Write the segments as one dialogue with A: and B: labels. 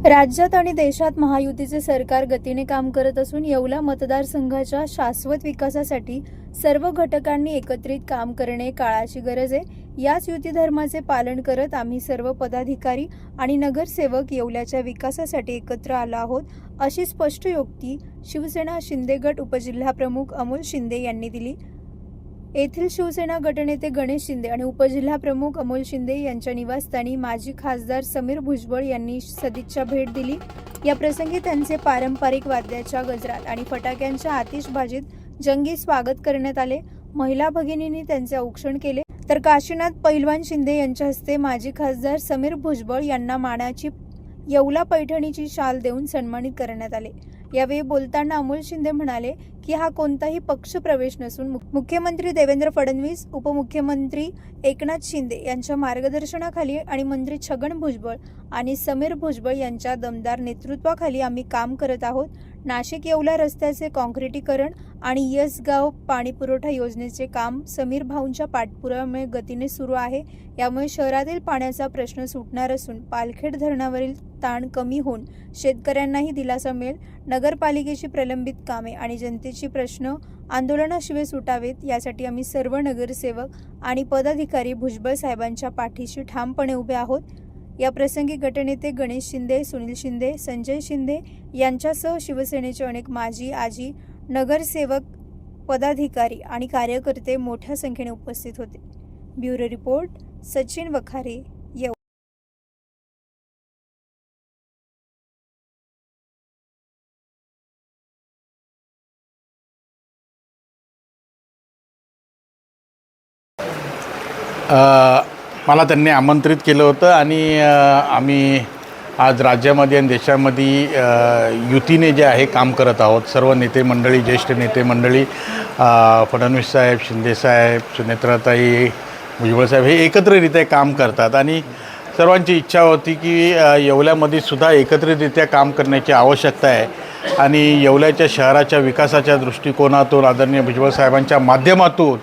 A: राज्यात आणि देशात महायुतीचे सरकार गतीने काम करत असून येवला मतदारसंघाच्या शाश्वत विकासासाठी सर्व घटकांनी एकत्रित काम करणे काळाची गरज आहे। याच युती धर्माचे पालन करत आम्ही सर्व पदाधिकारी आणि नगरसेवक येवल्याच्या विकासासाठी एकत्र आलो आहोत, अशी स्पष्टोक्ती शिवसेना शिंदे गट उपजिल्हाप्रमुख अमोल शिंदे यांनी दिली। येथील शिवसेना गटनेते गणेश शिंदे आणि उपजिल्हाप्रमुख अमोल शिंदे यांच्या निवासस्थानी माजी खासदार समीर भुजबळ यांनी सदिच्छा भेट दिली। या प्रसंगी त्यांचे पारंपरिक वाद्याच्या गजरात आणि फटाक्यांच्या आतिषबाजीत जंगी स्वागत करण्यात आले। महिला भगिनींनी त्यांचे औक्षण केले, तर काशीनाथ पैलवान शिंदे यांच्या हस्ते माजी खासदार समीर भुजबळ यांना मानाची येवला पैठणीची शाल देऊन सन्मानित करण्यात आले। यावेळी बोलताना अमोल शिंदे म्हणाले की हा कोणताही पक्ष प्रवेश नसून मुख्यमंत्री देवेंद्र फडणवीस, उपमुख्यमंत्री एकनाथ शिंदे यांच्या मार्गदर्शनाखाली आणि मंत्री छगन भुजबळ आणि समीर भुजबळ यांच्या दमदार नेतृत्वाखाली आम्ही काम करत आहोत। नाशिक येवला रस्त्याचे काँक्रिटीकरण आणि यसगाव पाणीपुरवठा योजनेचे काम समीर भाऊंच्या पाठपुराव्यामुळे गतीने सुरू आहे। यामुळे शहरातील पाण्याचा प्रश्न सुटणार असून पालखेड धरणावरील ताण कमी होऊन शेतकऱ्यांनाही दिलासा मिळेल। नगरपालिकेची प्रलंबित कामे आणि जनतेची प्रश्न आंदोलनाशिवाय सुटावेत यासाठी आम्ही सर्व नगरसेवक आणि पदाधिकारी भुजबळ साहेबांच्या पाठीशी ठामपणे उभे आहोत। या प्रसंगी गटनेते गणेश शिंदे, सुनील शिंदे, संजय शिंदे यांच्यासह शिवसेनेचे अनेक माजी आजी नगरसेवक, पदाधिकारी आणि कार्यकर्ते मोठ्या संख्येने उपस्थित होते। Bureau report, Sachin Wakhare, Yeola.
B: मला त्यांनी आमंत्रित केलं होतं आणि आम्ही आज राज्यामध्ये आणि देशामध्ये युतीने जे आहे काम करत आहोत। सर्व नेते मंडळी, ज्येष्ठ नेते मंडळी, फडणवीस साहेब, शिंदे साहेब, सुनेत्राताई, भुजबळ साहेब हे एकत्रितरित्या काम करतात आणि सर्वांची इच्छा होती की येवल्यामध्ये सुद्धा एकत्रितरित्या काम करण्याची आवश्यकता आहे आणि येवल्याच्या शहराच्या विकासाच्या दृष्टिकोनातून आदरणीय भुजबळ साहेबांच्या माध्यमातून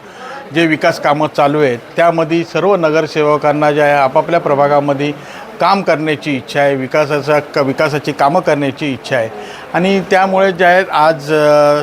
B: जे विकास कामं चालू आहेत त्यामध्ये सर्व नगरसेवकांना जे आहे आपापल्या प्रभागामध्ये काम करण्याची इच्छा आहे, विकासाची कामं करण्याची इच्छा आहे आणि त्यामुळे जे आहेत आज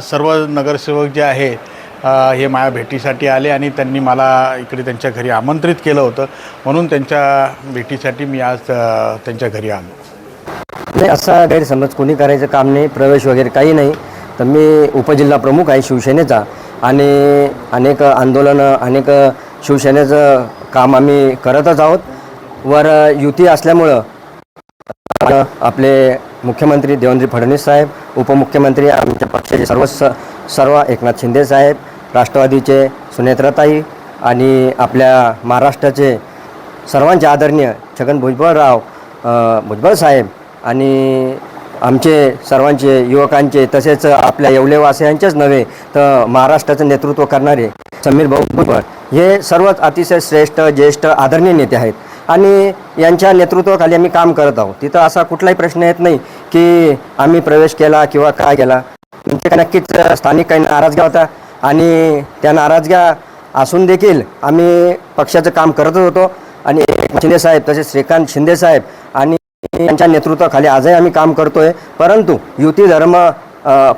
B: सर्व नगरसेवक जे आहेत हे माझ्या भेटीसाठी आले आणि त्यांनी मला इकडे त्यांच्या घरी आमंत्रित केलं होतं, म्हणून त्यांच्या भेटीसाठी मी आज त्यांच्या घरी आलो।
C: नाही, असा गैरसमज कोणी करायचं काम नाही, प्रवेश वगैरे काही नाही। तर मी उपजिल्हा प्रमुख आहे शिवसेनेचा आणि अनेक आंदोलनं, अनेक शिवसेनेचं काम आम्ही करतच आहोत। वर युती असल्यामुळं आपले मुख्यमंत्री देवेंद्र फडणवीस साहेब, उपमुख्यमंत्री आमच्या पक्षाचे सर्व एकनाथ शिंदे साहेब, राष्ट्रवादीचे सुनेत्राताई आणि आपल्या महाराष्ट्राचे सर्वांचे आदरणीय छगन भुजबळ साहेब आणि आमचे सर्वांचे युवकांचे तसेच आपल्या येवलेवासियांचेच नव्हे तर महाराष्ट्राचं नेतृत्व करणारे समीर भाऊ भुजबळ हे सर्वच अतिशय श्रेष्ठ, ज्येष्ठ, आदरणीय नेते आहेत आणि यांच्या नेतृत्वाखाली आम्ही काम करत आहोत। तिथं असा कुठलाही प्रश्न येत नाही की आम्ही प्रवेश केला किंवा काय केला। म्हणजे नक्कीच स्थानिक काही नाराजग्या होता आणि त्या नाराजग्या असून देखील आम्ही पक्षाचं काम करतच होतो आणि शिंदे साहेब तसेच श्रीकांत शिंदे साहेब आणि यांच्या नेतृत्वाखाली आजही आम्ही काम करतोय। परंतु युती धर्म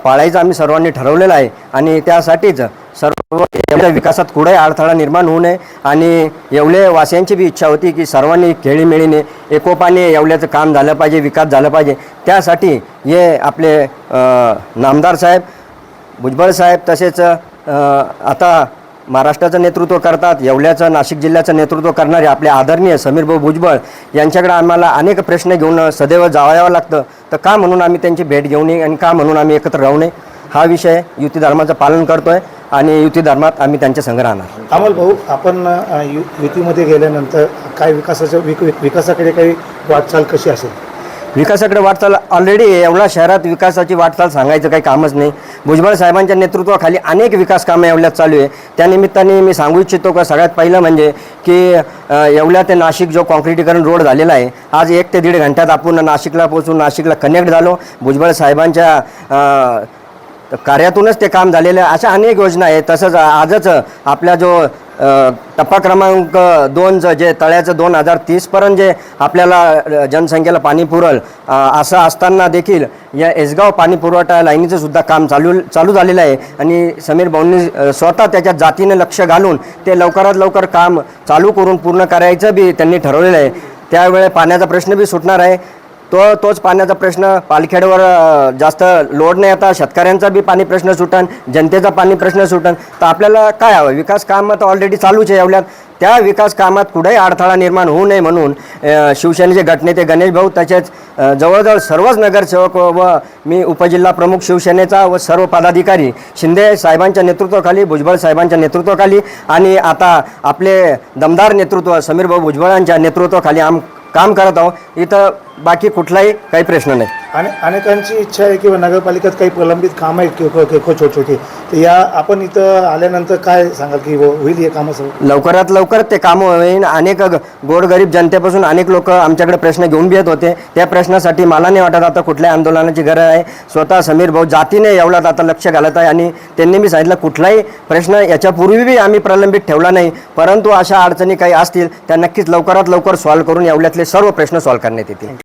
C: पाळायचं आम्ही सर्वांनी ठरवलेलं आहे आणि त्यासाठीच सर्व विकासात कुठेही अडथळा निर्माण होऊ नये आणि येवले वासियांची बी इच्छा होती की सर्वांनी खेळीमेळीने एकोपाने येवल्याचं काम झालं पाहिजे, विकास झाला पाहिजे। त्यासाठी हे आपले नामदार साहेब, भुजबळ साहेब तसेच आता महाराष्ट्राचं नेतृत्व करतात, येवल्याचं, नाशिक जिल्ह्याचं नेतृत्व करणारे आपले आदरणीय समीर भाऊ भुजबळ यांच्याकडे आम्हाला अनेक प्रश्न घेऊन सदैव जावयावं लागतं। तर का म्हणून आम्ही त्यांची भेट घेऊ नये आणि का म्हणून आम्ही एकत्र राहू नये हा विषय युती धर्माचं पालन करतोय आणि युती धर्मात आम्ही त्यांच्या संग राहणार।
D: अमोल भाऊ, आपण युतीमध्ये गेल्यानंतर काय विकासाकडे काही वाटचाल कशी असेल?
C: विकासाकडे वाटचाल ऑलरेडी येवला शहरात विकासाची वाटचाल सांगायचं काही कामच नाही। भुजबळ साहेबांच्या नेतृत्वाखाली अनेक विकास कामं येवल्यात चालू आहे। त्यानिमित्ताने मी सांगू इच्छितो का सगळ्यात पहिलं म्हणजे की येवला ते नाशिक जो काँक्रिटीकरण रोड झालेला आहे, आज 1 ते 1.5 घंट्यात आपण नाशिकला पोहोचून नाशिकला कनेक्ट झालो। भुजबळ साहेबांच्या कार्यातूनच ते काम झालेलं आहे। अशा अनेक योजना आहेत। तसंच आजच आपला जो टप्पा क्रमांक 2चं जे तळ्याचं 2030पर्यंत जे आपल्याला जनसंख्येला पाणी पुरल असं असताना देखील या एसगाव पाणी पुरवठा लाईनीचं सुद्धा काम चालू झालेलं आहे आणि समीर भाऊंनी स्वतः त्याच्या जातीने लक्ष घालून ते लवकरात लवकर काम चालू करून पूर्ण करायचं बी त्यांनी ठरवलेलं आहे. त्यावेळी पाण्याचा प्रश्न बी सुटणार आहे. तोच पाण्याचा प्रश्न पालखेडवर जास्त लोड नाही येता शेतकऱ्यांचा बी पाणी प्रश्न सुटन, जनतेचा पाणी प्रश्न सुटन. तर आपल्याला काय हवं, विकास कामं तर ऑलरेडी चालूच आहे एवढ्यात. त्या विकास कामात कुठेही अडथळा निर्माण होऊ नये म्हणून शिवसेनेचे गटनेते गणेश भाऊ तसेच जवळजवळ सर्वच नगरसेवक व मी उपजिल्हा प्रमुख शिवसेनेचा व सर्व पदाधिकारी शिंदे साहेबांच्या नेतृत्वाखाली, भुजबळ साहेबांच्या नेतृत्वाखाली आणि आता आपले दमदार नेतृत्व समीर भाऊ भुजबळांच्या नेतृत्वाखाली काम करत आहोत. इथं बाकी कुठलाही काही प्रश्न नाही.
D: आणि अनेकांची इच्छा आहे किंवा नगरपालिकेत काही प्रलंबित कामं आहेत किंवा छोटे तर या आपण इथं आल्यानंतर काय सांगाल की होईल हे कामं सगळं
C: लवकरात लवकर ते कामं होईल. अनेक गोरगरीब जनतेपासून अनेक लोक आमच्याकडे प्रश्न घेऊन बी येत होते. त्या प्रश्नासाठी मला नाही वाटत आता कुठल्याही आंदोलनाची गरज आहे. स्वतः समीर भाऊ जातीने एवढ्यात आता लक्ष घालत आहे आणि त्यांनी मी सांगितलं कुठलाही प्रश्न याच्यापूर्वी बी आम्ही प्रलंबित ठेवला नाही, परंतु अशा अडचणी काही असतील त्या नक्कीच लवकरात लवकर सॉल्व्ह करून एवढ्यातले सर्व प्रश्न सॉल्व्ह करण्यात येतील.